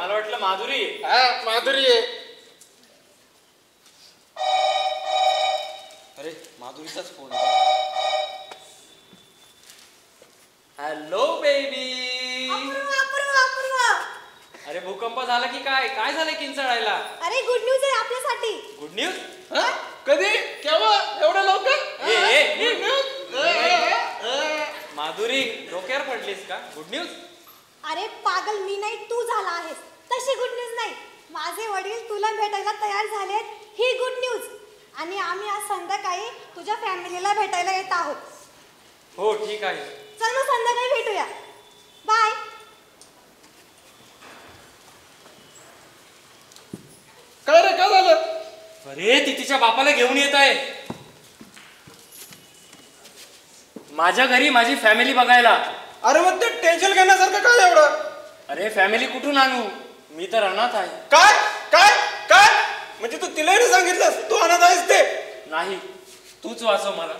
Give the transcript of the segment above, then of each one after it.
मला वाटलं माधुरी. हा माधुरी आहे. अरे माधुरीचाच फोन. Hello baby. अरे भूकंप झाला की काय? काय झालंय किंचाळायला? अरे गुड न्यूज आहे आपल्यासाठी. Good news? कधी केव्हा एवढं लवकर? माधुरी डोक्यावर पडलीस का? Good news? अरे पागल, मी नाही तू झाला आहेस. तशी गुड न्यूज नाही. माझे वडील तुला भेटायला तयार झालेत, ही गुड न्यूज. आणि आम्ही आज संध्याकाळी तुझ्या फॅमिलीला भेटायला येत आहोत. हो ठीक आहे. चल मग संध्याकाळी भेटूया. बाय. काय रे, काय झालं? अरे ती तिच्या बापाला घेऊन येत आहे माझ्या घरी माझी फॅमिली बघायला. अरे मग ते टेन्शन घेण्यासारखं काय एवढं? अरे फॅमिली कुठून आणू? मी तर अनाथ आहे. काय काय काय म्हणजे तू तिलाही नाही सांगितलंस तू अनाथ आहेस ते? नाही, तूच वाचव मला.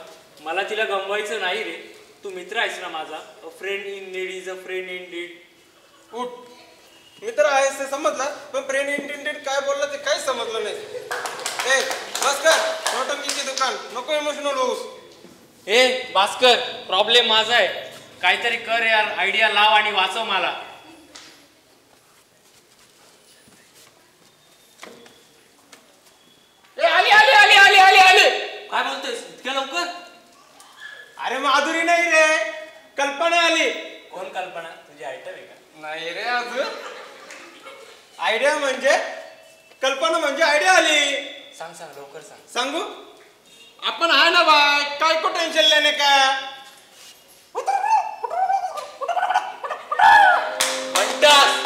मला तिला गमवायचं नाही रे. तू मित्र आहेस ना माझा. अ friend in need is a friend in deed. उठ. मित्र आहेस ते समजलं, पण फ्रेंड इंटेंडेड काय बोललं ते काहीच समजलं नाही. ए बस कर, नोटंकीची दुकान, नको इमोशनल होऊस. ए भास्कर, प्रॉब्लेम माझा आहे. काहीतरी कर यार, आयडिया लाव आणि वाचव मला. आली आली आली आली आली आली. काय बोलतोयस इतक्या लवकर? अरे माधुरी नाही रे, कल्पना आली. कोण कल्पना? तुझी आयटम आहे का? नाही रे, अजून आयडिया म्हणजे कल्पना म्हणजे आयडिया आली. सांग सांग लवकर सांग. सांगू? आपण आहे ना बाय, काय को टेन्शन लेने का. म्हणतास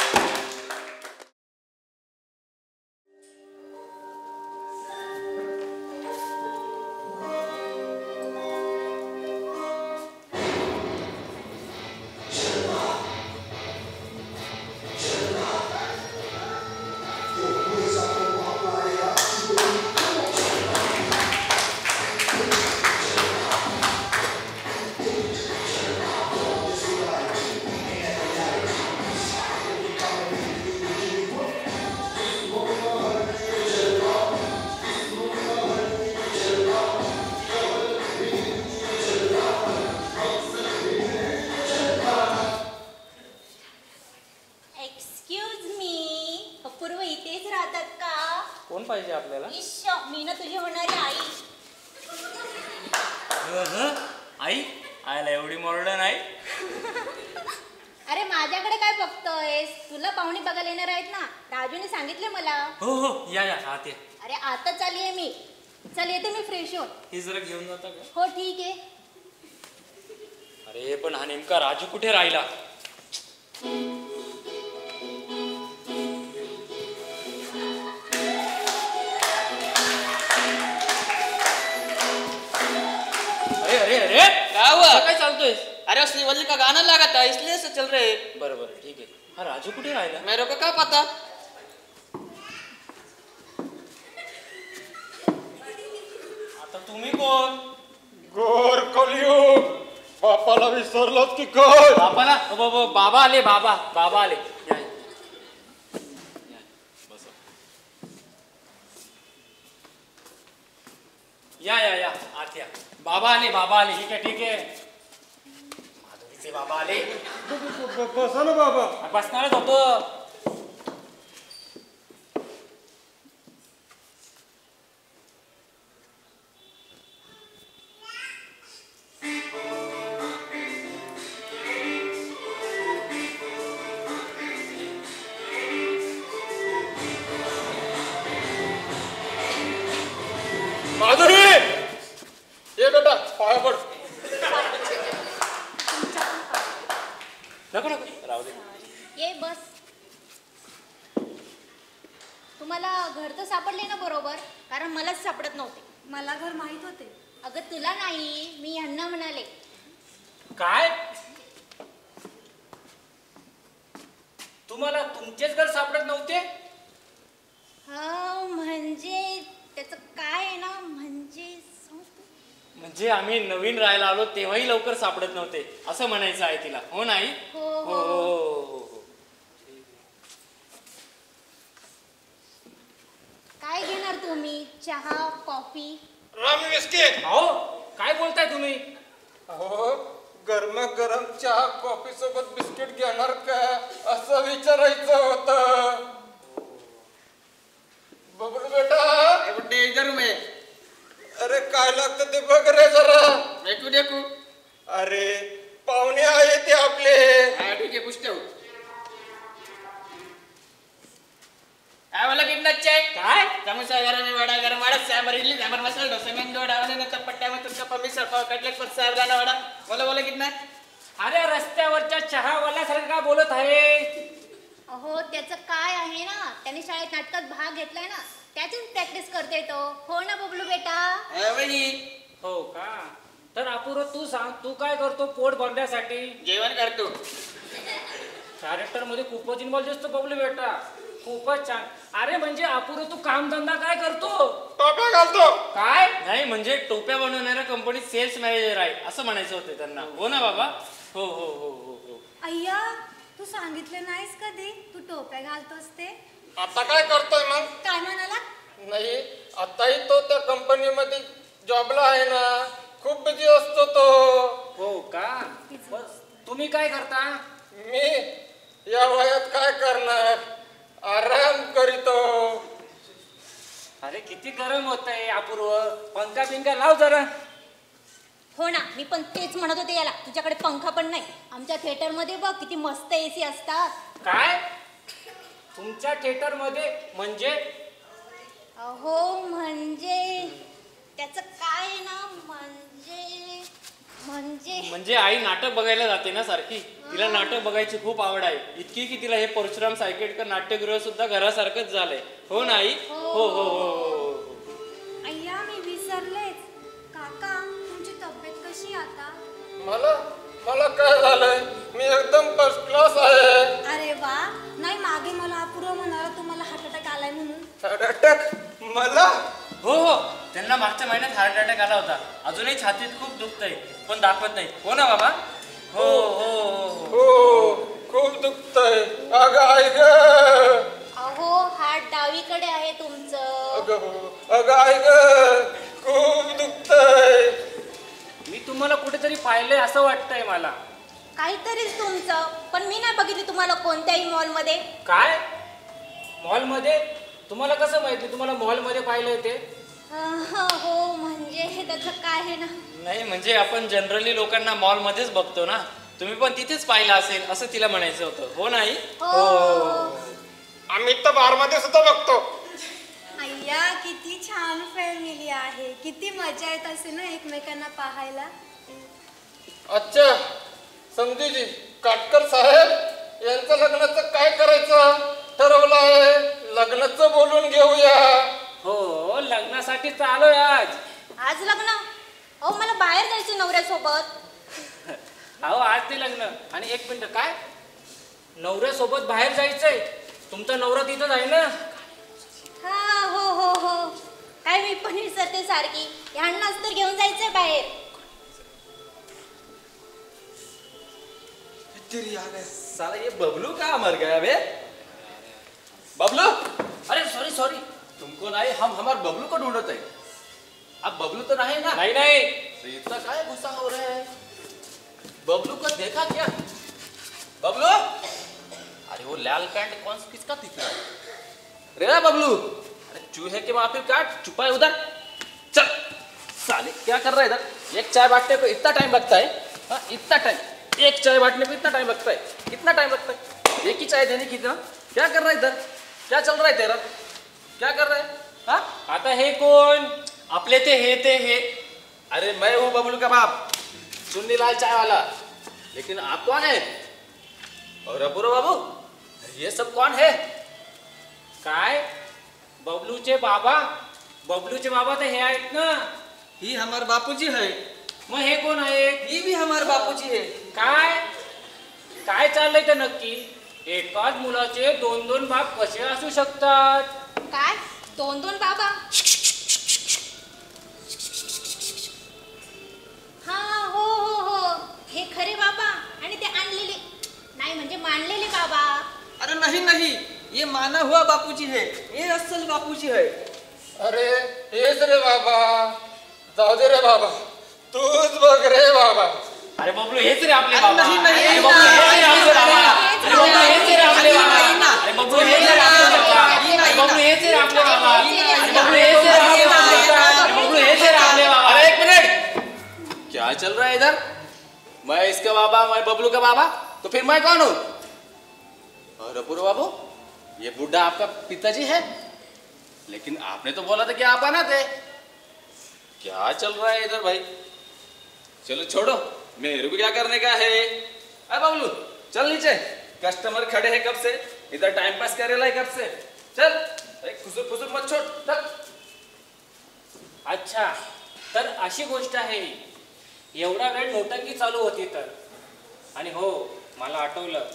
कोण पाहिजे आपल्याला? मी ना तुझी होणारी आई. आई? आयला एवढी मॉडर्न आई? अरे माझ्याकडे काय बघतोयस? तुला पाहुणे बघायला येणार आहेत ना, राजूने सांगितले मला. हो हो या या आत या. अरे आता चालली आहे मी. चल येते मी फ्रेश होऊन. हे जरा घेऊन जाता का? हो ठीक आहे. अरे पण हा नेमका राजू कुठे राहिला? अरे अरे क्या हुआ? काय चालतोय? अरे श्रीवल्ली का गाना लगा था इसलिए से चल रहे. बरोबर ठीक आहे. हा राजू कुठे राहिला? मेरे को क्या पता. आता तुम्ही कोण? गोर कलियुग. बापाला विसरलोत की काय? बाबाला बाबा आले. बाबा आले. या, या. बसा. या आत या. बाबा आले. ठीक आहे. माधुरीचे बाबा आले. बसा ना बाबा. बसणारच होतो. माधुरी ये बेटा, पाया पड. नको राहू दे. ये बस. तुम्हाला घर तर सापडले ना बरोबर? कारण मलाच सापडत नव्हते. मला घर माहित होते. अगं तुला नाही, मी यांना म्हणाले. काय? तुम्हाला तुमचेच घर सापडत नव्हते? हा म्हणजे त्याचं काय आहे ना, म्हणजे आम्ही नवीन राहायला आलो तेव्हाही लवकर सापडत नव्हते असं म्हणायचं आहे तिला, हो नाही? हो हो हो हो. चहा कॉफी. राम बिस्किट. अहो काय बोलताय तुम्ही? अहो गरमागरम चहा कॉफी सोबत बिस्किट घेणार का असं विचारायचं होतं. बबलू बेटा, बुड्ढे इधर में अरे काय लागतं ते बघ रे जरा. देखू देखू. अरे पाहुणे आहे ते आपले. हाँ ठीक है पूछते हो. आम्हाला कितना चाहिए? काय? समोसा गरम वडा गरम वडा सांबर इडली सांबर मसाला डोसा मेंदू वडा आणि चपट्ट्या में तुमका पमीसळ पाव कटलेट पर साबुदाणा वडा. बोला बोला कितना? अरे रस्त्यावरच्या चहावाल्यासारखं का बोलत आहे? अहो त्याचं काय आहे ना, त्याने शाळेत नाटकात भाग घेतलाय ना, त्यातून प्रॅक्टिस करते तो. हो ना बबलू बेटा? वही हो का? तर अपूर्व तू सांग, तू काय करतो पोट भरण्यासाठी? जेवण करतो. कॅरेक्टर मध्ये खूपच इन्व्हॉल्व दिसतो बबलू बेटा, खूपच छान. अरे म्हणजे अपूर्व तू कामधंदा काय करतो? टोप्या घालतो. काय? नाही म्हणजे टोप्या बनवणाऱ्या कंपनीत सेल्स मॅनेजर आहे असं म्हणायचं होतं त्यांना. हो ना बाबा? हो हो हो हो हो. अय्या तू सांगितलं नाहीस कधी तू टोप्या घालतोस ते. आता काय करतोय मग? काय म्हणाला? नाही आताही तो त्या कंपनीमध्ये जॉबला आहे ना, खूप बिझी असतो तो. हो का? बस तुम्ही काय करता? मी या वयात काय करणार, आराम करीतो. अरे किती गरम होत आहे अपूर्व, पंखा बिंका लाव जरा. हो ना, मी पण तेच म्हणत होते याला, तुझ्याकडे पंखा पण नाही. आमच्या थिएटर मध्ये बघ किती मस्त एसी असतात. काय? तुमच्या थिएटर मध्ये म्हणजे? अहो म्हणजे त्याचं काय आहे ना, म्हणजे आई नाटक बघायला जाते ना सारखी, तिला नाटक बघायची खूप आवड आहे. इतकी की तिला हे परशुराम सायकेडकर नाट्यगृह सुद्धा घरासारखंच झालंय. हो ना आई? हो हो हो हो. अय्या मी विसरलेच. काका तुमची तब्येत कशी आता? मला काय झालंय, मी एकदम फर्स्ट क्लास आहे. अरे वा, नाही मागे मला अपूर्व म्हणाला तुम्हाला हार्ट अटॅक आलाय म्हणून. Heart attack? मला? हो हो, त्यांना मागच्या महिन्यात हार्ट अटॅक आला होता. अजूनही छातीत खूप दुखतंय पण दाखवत नाही. हो ना बाबा? हो हो हो हो खूप दुखतंय. अगं आई ग. अहो हार्ट डावीकडे आहे तुमचं. अगं आई ग, खूप दुखतंय. मी तुम्हाला कुठेतरी पाहिलंय असं वाटतंय मला. काहीतरीच तुमचं, पण मी नाही बघितली तुम्हाला कोणत्याही मॉलमध्ये. काय? मॉलमध्ये? तुम्हाला कसं माहिती तुम्हाला मॉलमध्ये पाहिलंय ते? हो म्हणजे त्याचं काय आहे ना. नाही म्हणजे आपण जनरली लोकांना मॉलमध्येच बघतो ना, तुम्ही पण तिथेच पाहिलं असेल असं तिला म्हणायचं होतं. हो नाही? आम्ही तर बारमध्ये सुद्धा बघतो. अय्या किती छान फॅमिली आहे, किती मजा येत असेल ना एकमेकांना पाहायला. अच्छा समजूजी, काटकर साहेब यांचं लग्नाचं काय करायचं ठरवलं आहे? लग्नाचं बोलून घेऊया. हो लग्नासाठी चालूय आज. आज लग्न? अहो मला बाहेर जायचं नवऱ्यासोबत. अहो आज ते लग्न आणि एक मिनिट, काय नवऱ्यासोबत बाहेर जायचंय? तुमचा नवरा तिथंच आहे ना? हा हो हो हो, काय मी पण विसरते सारखी. ह्यांनाच तर घेऊन जायचंय बाहेर. साला ये बबलू कहाँ मर गया बे? बबलू? अरे सॉरी सॉरी, तुमको नहीं, हम हमारे बबलू को ढूंढते हैं. अब बबलू तो नहीं ना? नाही नाही. तो इतना काय गुस्सा हो रहे हैं? बबलू को देखा क्या? बबलू? अरे वो लाल पैंट कौन किसका दिख रहा है? रे बबलू, अरे चूहे के वहां फिर काट, छुपा है उधर. चल साले क्या कर रहा है इधर? एक चाय बांटने को इतना टाइम लगता है? हाँ इतना टाइम, एक चाय बांटने को इतना टाइम लगता है? कितना टाइम लगता है एक ही चाय देने की? इतना क्या कर रहा है इधर? क्या चल रहा है तेरा? क्या कर रहा है? हाँ आता हे कोण? आपले ते हे. अरे मैं हूँ बबलू का बाप, चुन्नी लाल चाय वाला. लेकिन आप कौन है? और अपूर्व बाबू, ये सब कौन है? काय? बबलूचे बाबा? बबलूचे बाबा तर हे आहेत ना. ही हमारे बापूजी है. मग हे कोण आहेत? ये भी हमारे बापूजी है. काय काय चाललंय तर नक्की? एकाच मुलाचे दोन दोन बाप कसे असू शकतात? काय? दोन दोन बाबा? हा हो हो हो, हे खरे बाबा आणि ते आणलेले नाही म्हणजे मानलेले बाबा. अरे नहीं नहीं, ये माना हुआ बापूजी है, ये असल बापूजी है. अरे हेच रे बाबा, जाऊ दे रे बाबा, तूच बघ रे बाबा. अरे बबलू हेच रे आपले बाबा. नाही, नाही, अरे बबलू हेच रे आपले बाबा. अरे बबलू हेच रे आपले बाबा. अरे बबलू हेच रे आपले बाबा. अरे बबलू हेच रे आपले बाबा. अरे बबलू हेच रे आपले बाबा. अरे बबलू हेच रे आपले बाबा. अरे एक मिनट, क्या चल रहा है इधर? मैं इसका बाबा, मैं बबलू का बाबा, तो फिर मैं कौन हूँ? अरे पूरा बाबू, ये बुढ़ा आपका पिताजी है, लेकिन आपने तो बोला था कि आप आना थे. क्या चल रहा है इधर भाई? चलो छोड़ो, मेरे को क्या करने का है. अरे बबलू चल नीचे, कस्टमर खड़े हैं कब से, इधर टाइम पास कर रहा है कब से. चल, खुसुर खुसुर मत छोड़. चल. अच्छा, तर अशी गोष्ट आहे. एवढा वेळ नोटंकी चालू होती तर. आणि हो, मला आठवलं,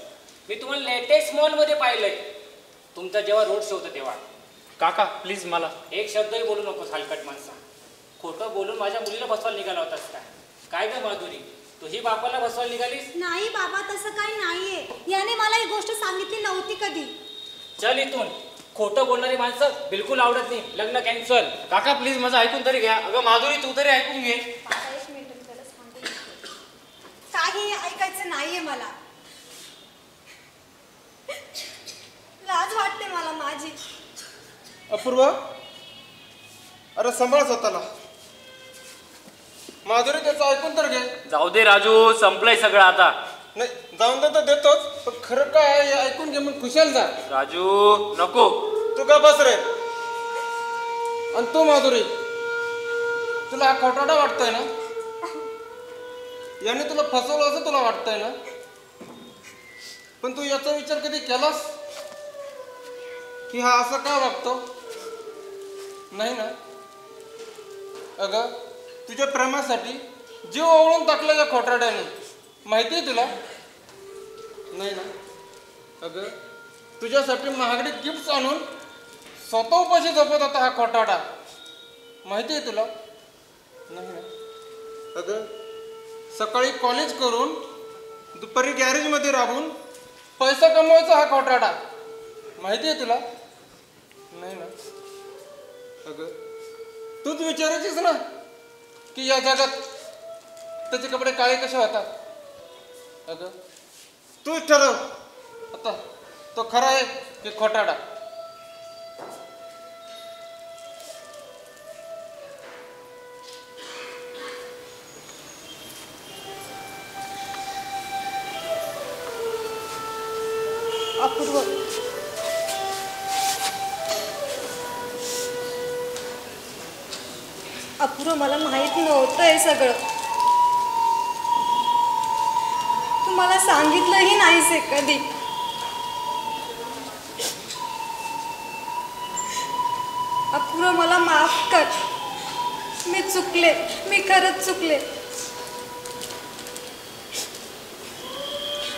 मी तुम्हाला लेटेस्ट मॉलमध्ये पाहिलंय तुमचा जेव्हा रोड शो होता तेव्हा. काका प्लीज मला एक शब्दही बोलू नकोस हलकट माणसा. खोटं बोलून माझ्या मुलीला बसवायला निघाला होतास काय? काय ग माधुरी, तुही बापाला बसवायला निघालीस? नाही बाबा, तसं काही नाहीये. याने मला ही गोष्ट सांगितली नव्हती कधी. चल इथून. खोटं बोलणारी माणसं बिलकुल आवडत नाही. लग्न कॅन्सल. काका प्लीज माझं ऐकून तरी घ्या. अगं माधुरी तू तरी ऐकून घे. बाबा एक मिनिट, मी त्याला सांगते. काही ऐकायचं नाहीये मला. लाज वाटते मला माझी. अपूर्वा, अरे सांभाळ स्वतःला. माधुरी त्याचं ऐकून तर घे. जाऊ दे राजू, संपलंय सगळं आता. नाही जाऊन तर देतोच, पण खरं काय आहे हे ऐकून घे, मग खुशाल जा. राजू नको. तू का बस रे. आणि तू माधुरी, तुला हा खोटाडा वाटतोय ना? याने तुला फसवलं असं तुला वाटतंय ना? पण तू याचा विचार कधी केलास की हा असं का वागतो? नाही ना? अगं तुझ्या प्रेमासाठी जीव ओवळून टाकला या खोटाड्याने, माहितीये तुला? नाही ना? अगं तुझ्यासाठी महागडी गिफ्ट आणून स्वतः उपाशी झोपत होता हा खोटाडा, माहितीये तुला? नाही ना? अगं सकाळी कॉलेज करून दुपारी गॅरेजमध्ये राहून पैसा कमवायचा हा खोटाडा, माहितीये तुला? नाही ना? अगं तूच विचारायचीस ना की या जगात त्याचे कपडे काळे कसे होतात. अगं तूच ठरव आता, तो खरा आहे की खोटाडा. अपूर्व, अपूर्व मला माहित नव्हतं हे सगळं. तू मला सांगितलंही नाहीस हे कधी. अपूर्व मला माफ कर. मी चुकले, मी खरंच चुकले.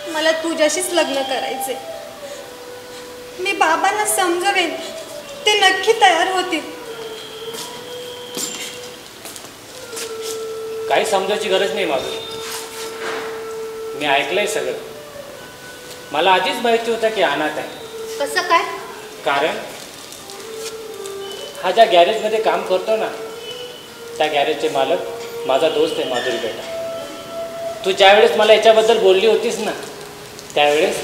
मला तुझ्याशीच लग्न करायचे. मी बाबांना समजवेन, ते नक्की तयार होतील. काही समजायची गरज नाही माझं. मी ऐकलंय सगळं. मला आधीच माहिती होतं की अनाथ आहे. कसं काय? कारण हा ज्या गॅरेजमध्ये काम करतो ना, त्या गॅरेजचे मालक माझा दोस्त आहे माधुरी बेटा. तू ज्यावेळेस मला याच्याबद्दल बोलली होतीस ना, त्यावेळेस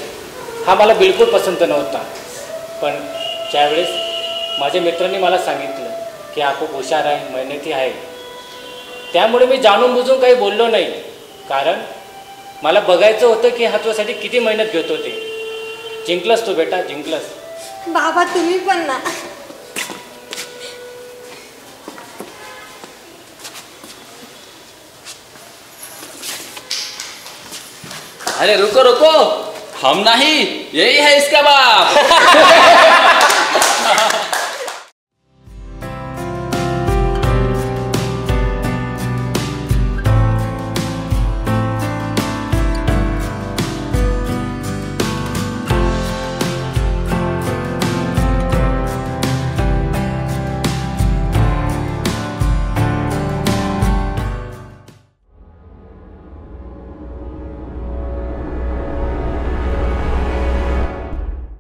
हा मला बिलकुल पसंत नव्हता. पण ज्यावेळेस माझ्या मित्रांनी मला सांगितलं की हा खूप हुशार आहे, मेहनती आहे, त्यामुळे मी जाणून बुजून काही बोललो नाही. कारण मला बघायचं होतं की हा तुझ्यासाठी किती मेहनत घेतो ते. जिंकलंस तू बेटा, जिंकलंस. बाबा तुम्ही पण ना. अरे रुको रुको, हम नहीं, यही है इसका बाप.